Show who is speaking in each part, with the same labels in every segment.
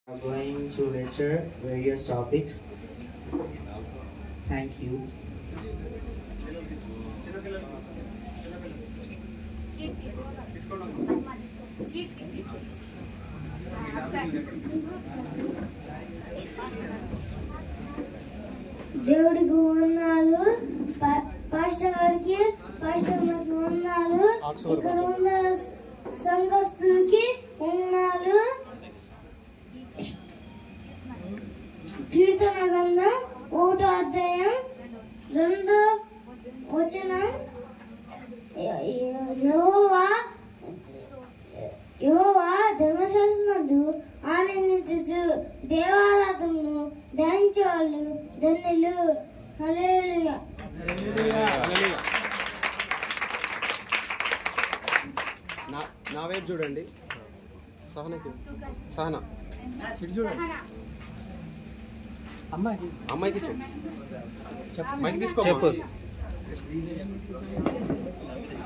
Speaker 1: are going to lecture various topics. Thank you.
Speaker 2: దేవుడికి వందనాలు, pastor గారికి పాస్టర్లకు వందనాలు, ఇక్కడ ఉన్న సంఘస్థులకి వందనాలు. కీర్తన గ్రంథం 1వ అధ్యాయం 2వ వచనం. యెహోవా ధర్మశాస్త్రమందు ఆనందించుచు దేవాలయమును ధ్యానించేవాళ్ళు ధన్యులు. హల్లెలూయా.
Speaker 3: నా వైపు చూడండి. సహనా చూడండి. అమ్మాయికి మైక్ తీసుకో. చెప్పు.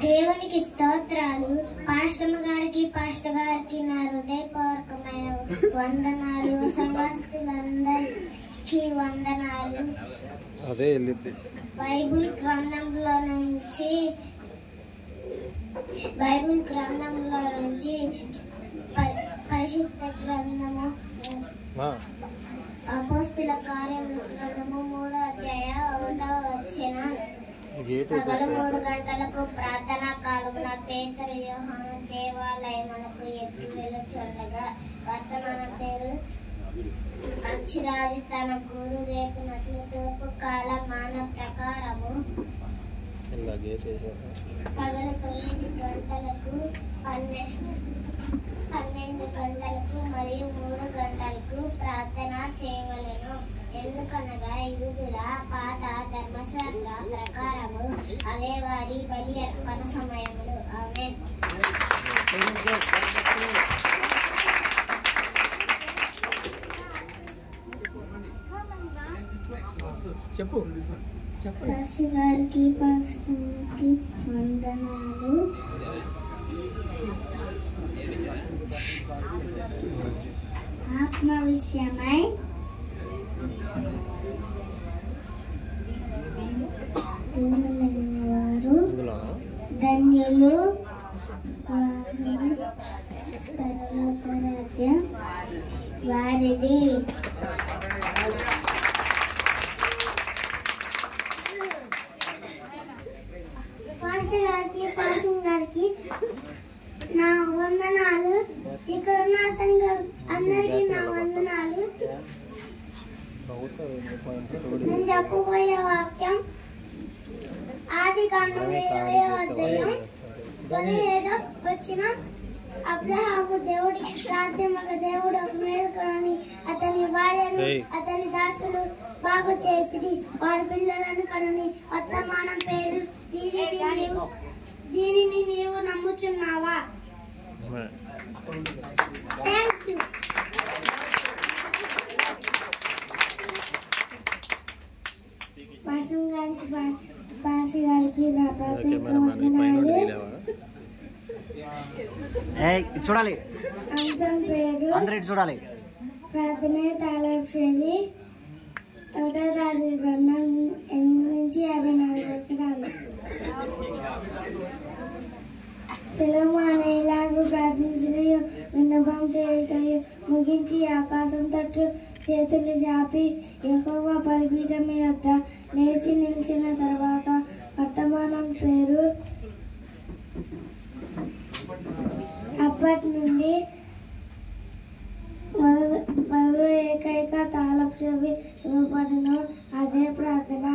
Speaker 2: దేవునికి స్తోత్రాలు. పాస్టర్ గారికి నా హృదయపూర్వకమైన వందనాలు. సంఘస్థులందరికీ వందనాలు.
Speaker 3: అదే వెళ్ళిద్ది.
Speaker 2: బైబిల్ గ్రంథంలో నుంచి పరిశుద్ధ గ్రంథము అపోస్తుల కార్యముల గ్రంథము 3వ అధ్యాయం 1వ వచనం. పగలు 3 గంటలకు ప్రార్థనా కాలమున పేతురు యోహాను దేవాలయమునకు ఎక్కి వెళ్ళుచుండగా వర్తమానం పేరు అక్షరాజు తన గూడు రేపినట్లు తూర్పు కాల మాన ప్రకారము పగలు 9 గంటలకు 12 గంటలకు మరియు 3 గంటలకు ప్రార్థన చేయవలెను. ఎందుకనగా యూదుల పాత ధర్మశాస్త్ర ప్రకారము అవే వారి బలి అర్పణ సమయములు. ఆమేన్.
Speaker 3: చెప్పు.
Speaker 2: పాస్టర్ గారికి పాస్టర్కి వందనాలు. ఆత్మ విషయమై వారు ధన్యులు, పరలోక రాజ్యం వారిది. పాస్టర్ గారికి నా వందనాలు. ఇక్కడ ఉన్న సంఘం అందరికీ నా వందనాలు. నేను చెప్పబోయే వాక్యం ఆదికాండం 20వ అధ్యాయం 17వ వచనం. అబ్రహాము దేవుడికి ప్రార్థనగా దేవుడు ఒక మేలుకొని అతని భార్యను అతని దాసులు బాగు చేసి వారి పిల్లలను కనుని వర్తమానం పేరు దీనిని నీవు నమ్ముచున్నావా? Thank you. పాస్టర్ గారికి నా ప్రార్థన వందనాలు.
Speaker 4: చూడాలి,
Speaker 2: అంశం పేరు
Speaker 4: అందరూ చూడాలి.
Speaker 2: ప్రార్థన తాళాలు 1వ రాజుల గ్రంథం 8 నుంచి 54 వచనాలు. సొలొమోను ఇలాగూ ప్రార్థించుటయు విన్నపం చేయుటయు ముగించి ఆకాశం తట్టు చేతులు చాపి యెహోవా బలిపీఠం వద్ద లేచి నిలిచిన తర్వాత వర్తమానం పేరు అప్పటి నుండి మొదలు ఏకైక తాళపు చెవి ఇవ్వబడును. అదే ప్రార్థన.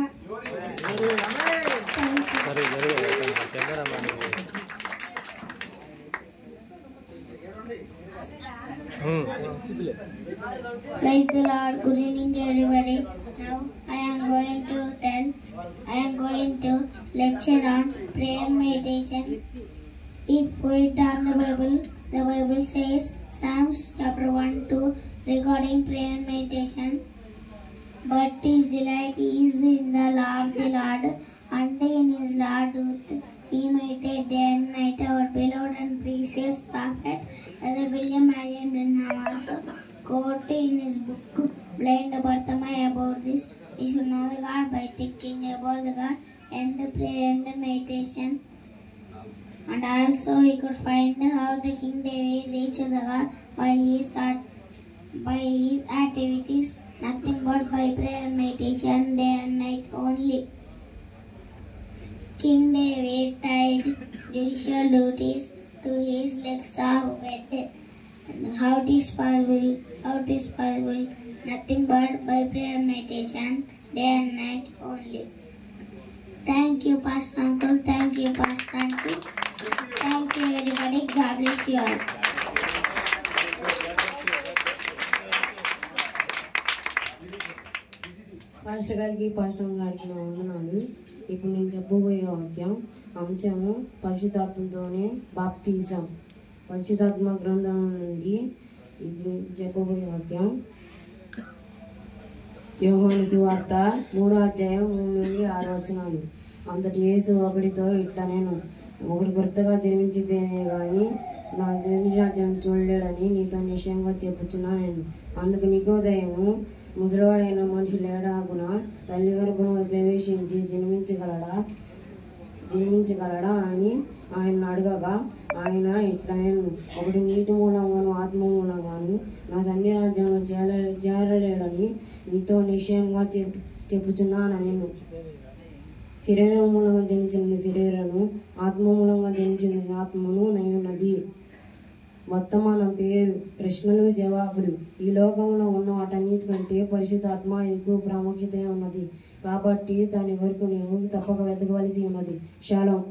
Speaker 2: Praise the Lord. Good evening, everybody. Now I am going to lecture on prayer meditation. If we turn the Bible says Psalms chapter 1-2 regarding prayer meditation. But his delight is in the law of the Lord, and in his law doth he meditate day and night. Our beloved and precious prophet, as William Marion Branham also quoted in his book, Blind Bartimaeus, about this. We should know the God by thinking about the God and the prayer and the meditation. And also we could find how the King David reached the God by his activities, nothing but by prayer and meditation day and night only. King David tied judicial duties to his legs of bed. And how this possible? Nothing but by prayer and meditation day and night only. Thank you, Pastor Uncle. Thank you, Pastor Auntie. Thank you, everybody. God bless you all.
Speaker 4: Pastor గారికి నా వందనాలు. ఇప్పుడు నేను చెప్పబోయే వాక్యం అంశము పరిశుద్ధాత్మతోనే baptism. పరిశుద్ధాత్మ గ్రంథం నుండి ఇప్పుడు చెప్పబోయే వాక్యం యోహాను సువార్త 3వ అధ్యాయం 3 నుండి 6 వచనాలు. అంతటి యేసు ఒకడితో ఇట్లా, నేను ఒకటి కొత్తగా జన్మించితేనే గాని నా దేవుని రాజ్యం చూడలేడని నీతో నిశ్చయంగా చెప్పుచున్నా నేను. అందుకు నికోదేము, ముసలివాడైన మనుషులు ఏడాగున తల్లి గర్భంలో ప్రవేశించి జన్మించగలడా అని ఆయన అడగగా, ఆయన ఇట్లా, నేను ఒకటి నీటి మూలంగాను ఆత్మ మూలంగాను నా సన్ని రాజ్యంలో చేరలేడని నీతో నిశ్చయంగా చెప్పుచున్నాను. నేను శరీరం మూలంగా జనించిన శరీరము, ఆత్మ మూలంగా జనించిన ఆత్మను నయ్యున్నది. వర్తమానం పేరు, ప్రశ్నలు జవాబులు. ఈ లోకంలో ఉన్న వాటన్నిటికంటే పరిశుద్ధాత్మ ఎక్కువ ప్రాముఖ్యత ఉన్నది. కాబట్టి దాని వరకు నీవు తప్పక వెతకవలసి ఉన్నది. షాలోం.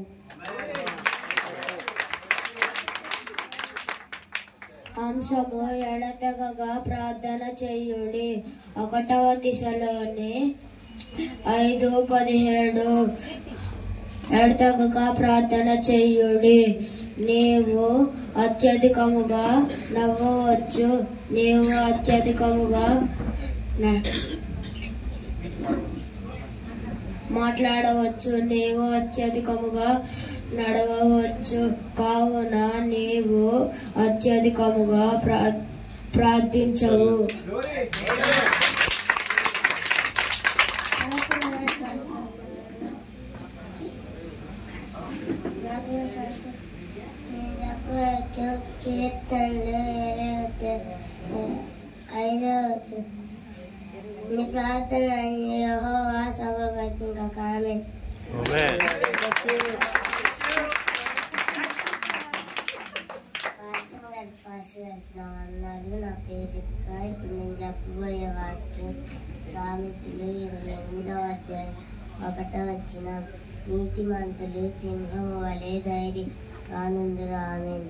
Speaker 2: అంశము ఎడతెగక ప్రార్థన చేయుడి. 1వ దిశలోని 5:17 ఎడతెగక ప్రార్థన చేయుడి. నీవు అత్యధికముగా నవ్వవచ్చు, నీవు అత్యధికముగా మాట్లాడవచ్చు, నీవు అత్యధికముగా నడవవచ్చు. కావున నీవు అత్యధికముగా ప్రార్థించవు. కీర్తనలు 5వ నీ ప్రార్థన యెహోవా సఫలపరచును. ఆమేన్. అన్నారు. నా పేరు ఇప్పుడు నేను చెప్పబోయే వాక్యం సామెతలు 28వ అధ్యాయం 1వ వచనం. నీతిమంతులు సింహము వలె ధైర్యం ఆనందురు. ఆమేన్.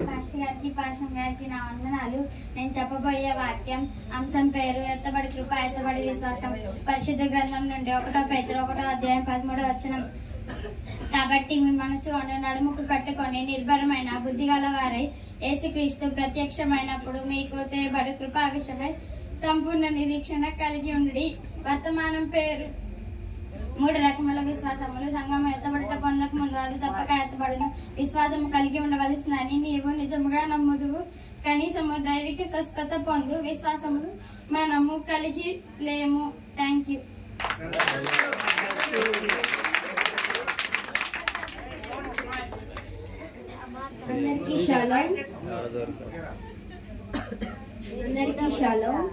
Speaker 5: పాస్టర్ గారికి నా వందనాలు. నేను చెప్పబోయే వాక్యం అంశం పేరు ఎత్తబడి కృప ఎత్తబడి విశ్వాసం. పరిశుద్ధ గ్రంథం నుండి 1 పేతురు 1వ అధ్యాయం 13వ వచనం. కాబట్టి మీ మనసు నడుముకు కట్టుకొని నిర్భరమైన బుద్ధిగల వారై యేసుక్రీస్తు ప్రత్యక్షమైనప్పుడు మీకు తేబడి కృపా విషయమై సంపూర్ణ నిరీక్షణ కలిగి ఉండి. వర్తమానం పేరు 3 రకముల విశ్వాసములు. సంఘం ఎత్తబడుట పొందక ముందు అది తప్పక ఎత్తబడును. విశ్వాసము కలిగి ఉండవలసిందని నీవు నిజముగా నమ్ముదువు. కనీసము దైవిక స్వస్థత పొందు. విశ్వాసములు మనము కలిగి లేము. Thank you.
Speaker 2: అందరికీ షాలోమ్.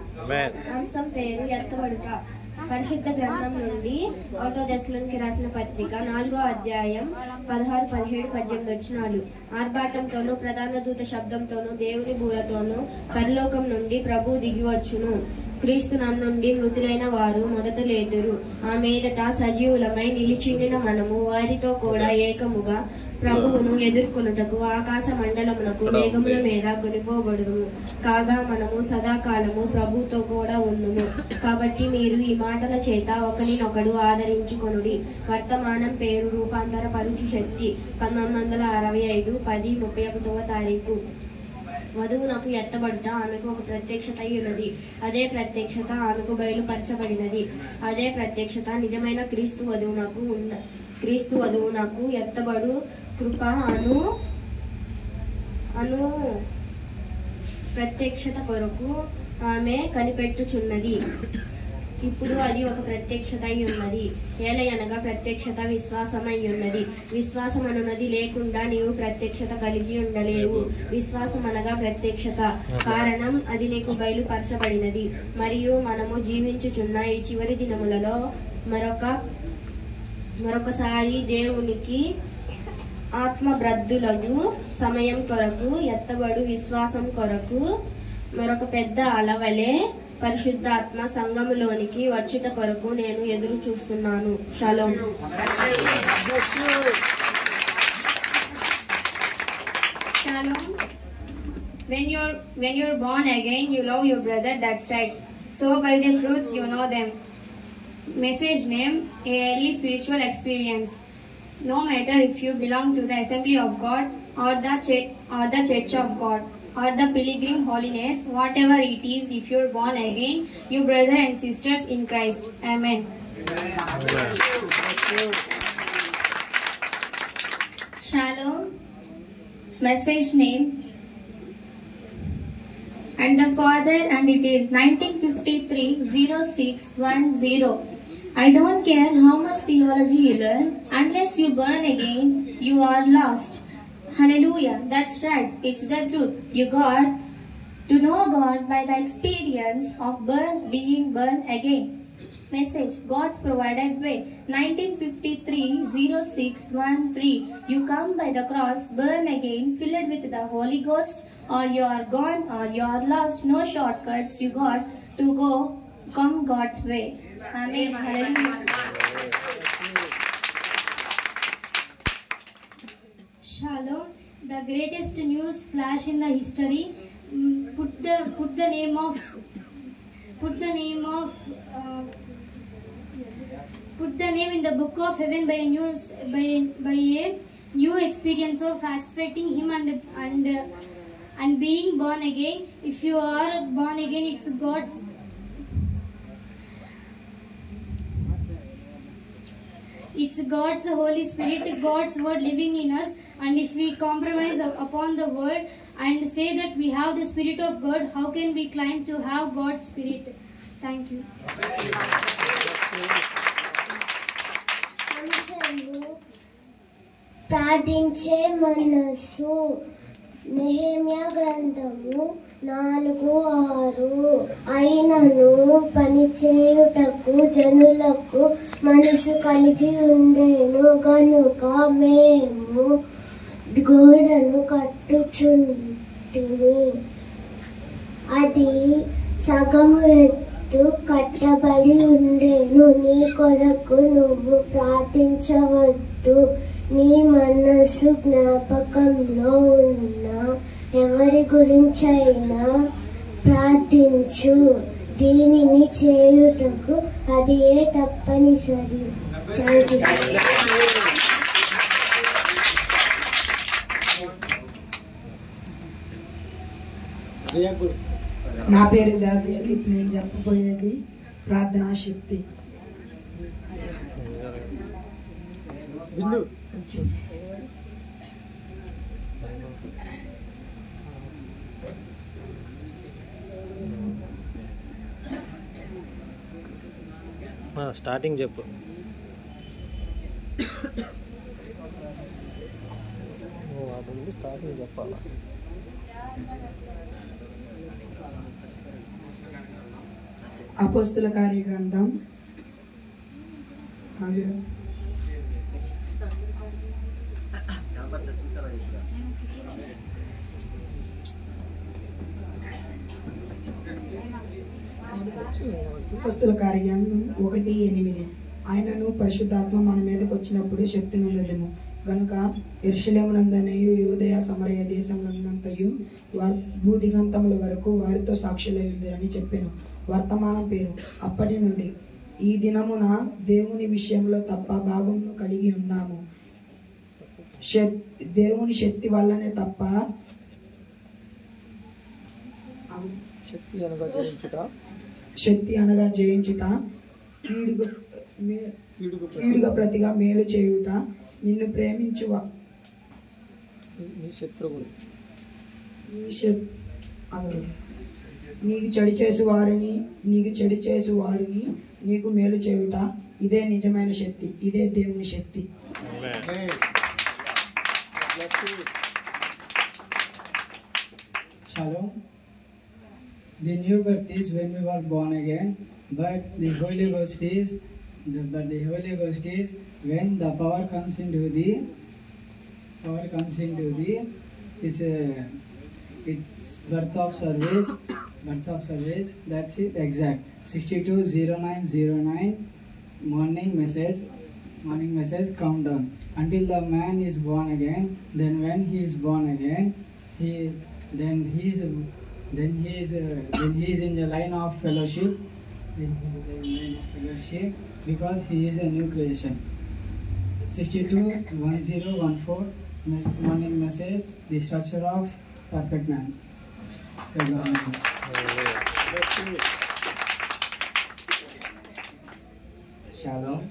Speaker 2: అంశం పేరు ఎత్తబడుట. పరిశుద్ధ గ్రంథం నుండి 1వ దశలోనికి రాసిన పత్రిక 4వ అధ్యాయం 16, 17, 18 వచనాలు. ఆర్భాటంతోనూ ప్రధాన దూత శబ్దంతోనూ దేవుని బూరతోనూ పరలోకం నుండి ప్రభువు దిగివచ్చును. క్రీస్తు నందుండి మృతులైన వారు మొదట లేతురు. ఆ మీదట సజీవులమై నిలిచిండిన మనము వారితో కూడా ఏకముగా ప్రభువును ఎదుర్కొనుటకు ఆకాశ మండలమునకు మేఘముల మీద కొనిపోబడుము. కాగా మనము సదాకాలము ప్రభువుతో కూడా ఉండుము. కాబట్టి మీరు ఈ మాటల చేత ఒకరినొకడు ఆదరించుకొనుడి. వర్తమానం పేరు రూపాంతర పరుచు శక్తి. 1965 10/31వ తారీఖు. వధువునకు ఎత్తబడుట ఆమెకు ఒక ప్రత్యక్షత ఉన్నది. అదే ప్రత్యక్షత ఆమెకు బయలుపరచబడినది. అదే ప్రత్యక్షత నిజమైన క్రీస్తు వధువునకు
Speaker 6: క్రీస్తు వధువునకు ఎత్తబడు కృప అను ప్రత్యక్షత కొరకు ఆమె కనిపెట్టుచున్నది. ఇప్పుడు అది ఒక ప్రత్యక్షత అయి ఉన్నది. ఏలయనగా ప్రత్యక్షత విశ్వాసమై ఉన్నది. విశ్వాసం అనున్నది లేకుండా నీవు ప్రత్యక్షత కలిగి ఉండలేవు. విశ్వాసం అనగా ప్రత్యక్షత, కారణం అది నీకు బయలుపరచబడినది. మరియు మనము జీవించుచున్న ఈ చివరి దినములలో మరొకసారి దేవునికి ఆత్మబ్రద్ధులకు సమయం కొరకు ఎత్తబడు విశ్వాసం కొరకు మరొక పెద్ద అలవలే పరిశుద్ధాత్మ సంఘములోనికి వచ్చుట కొరకు నేను ఎదురు చూస్తున్నాను. Shalom.
Speaker 7: Shalom. When you're born again, you love your brother. That's right. So by their fruits you know them. Message name: a early spiritual experience. No matter if you belong to the Assembly of God or the Church of God or the Pilgrim Holiness, whatever it is, if you're born again, you brother and sisters in Christ. Amen.
Speaker 8: Shalom. Message name: and the Father, and it is 1953-0610. I don't care how much theology you learn, unless you born again, you are lost. Hallelujah. That's right. It's the truth. You got to know God by the experience of being born again. Message: God's provided way. 1953-0613. You come by the cross, born again, filled with the Holy Ghost, or you are gone, or you are lost. No shortcuts. You got to come God's way. Amen. Hallelujah.
Speaker 5: Shalom. The greatest news flash in the history. Put the name in the book of heaven by a new experience of expecting Him and being born again. If you are born again, it's God's Holy Spirit, God's word living in us. And if we compromise upon the word and say that we have the Spirit of God, how can we claim to have God's Spirit? Thank you.
Speaker 2: ప్రార్థించే మనసు. నెహెమ్యా గ్రంథము 4:6. అయినను పనిచేయుటకు జనులకు మనసు కలిగి ఉండేను గనుక మేము గోడను కట్టుచుంటిమి. అది సగము ఎత్తు కట్టబడి ఉండేను. నీ కొరకు నువ్వు ప్రార్థించవద్దు. నీ మనసు జ్ఞాపకంలో ఉన్న ఎవరి గురించైనా ప్రార్థించు. దీనిని చేయుటకు అది తప్పనిసరి.
Speaker 9: నా పేరు గాబ్రియల్. ఇప్పుడు నేను చెప్పబోయేది ప్రార్థనా శక్తి.
Speaker 10: స్టార్టింగ్ చెప్పు. స్టార్టింగ్ చెప్పాలా?
Speaker 9: అపోస్తుల కార్య గ్రంథం అపోస్తుల కార్యం 1:8. ఆయనను పరిశుద్ధాత్మ మన మీదకి వచ్చినప్పుడు శక్తి నొందెదము గనుక యెరూషలేమునందనయు యూదయ సమరయ దేశములందంతయు భూదిగంతముల వరకు వారితో సాక్షులై ఉందిరని చెప్పాను. వర్తమానం పేరు. అప్పటి నుండి ఈ దినమున దేవుని విషయంలో తప్ప భావమును కలిగి ఉన్నాము. దేవుని శక్తి వల్లనే తప్ప శక్తి అనగా జయించుట కీడుగా ప్రతిగా మేలు చేయుట, నిన్ను ప్రేమించువ
Speaker 3: నీ శత్రువులు
Speaker 9: నీకు చెడు చేసు వారిని నీకు మేలు చేయుట, ఇదే నిజమైన శక్తి, ఇదే దేవుని శక్తి.
Speaker 11: Shalom. The new birth is when we were born again, but the Holy Ghost is when the power comes into the it's birth of service. That's it, exact. 620909 morning message countdown until the man is born again. Then when he is born again, he is in the line of fellowship. Because he is a new creation. 621014 morning message, the structure of perfect man.
Speaker 1: Shalom.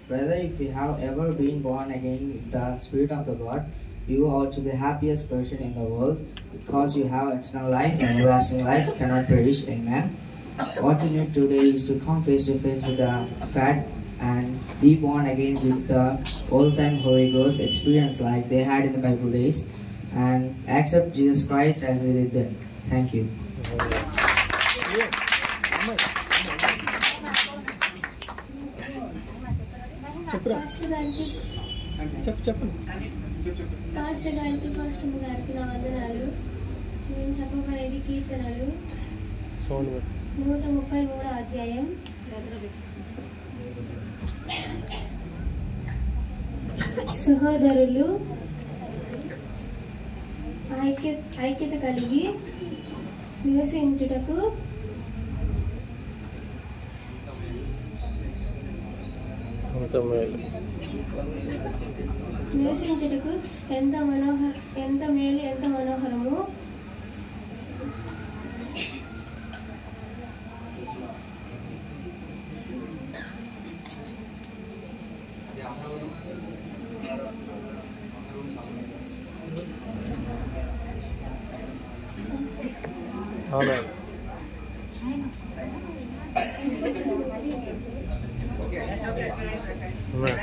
Speaker 1: Brother, if you have ever been born again with the Spirit of the God, you are to the happiest person in the world, because you have eternal life and everlasting life cannot perish. Amen. What you need today is to come face to face with the fact and be born again with the old-time Holy Ghost experience like they had in the Bible days, and accept Jesus Christ as they did then. Thank you.
Speaker 5: Pastor గారికి first గారికి నా వందనాలు. నేను చెప్పబోయేది కీర్తనలు 133వ అధ్యాయం. సహోదరులు ఐక్యత కలిగి నివసించుటకు ఎంత మేలు ఎంత మనోహరము.
Speaker 10: Amen. Amen.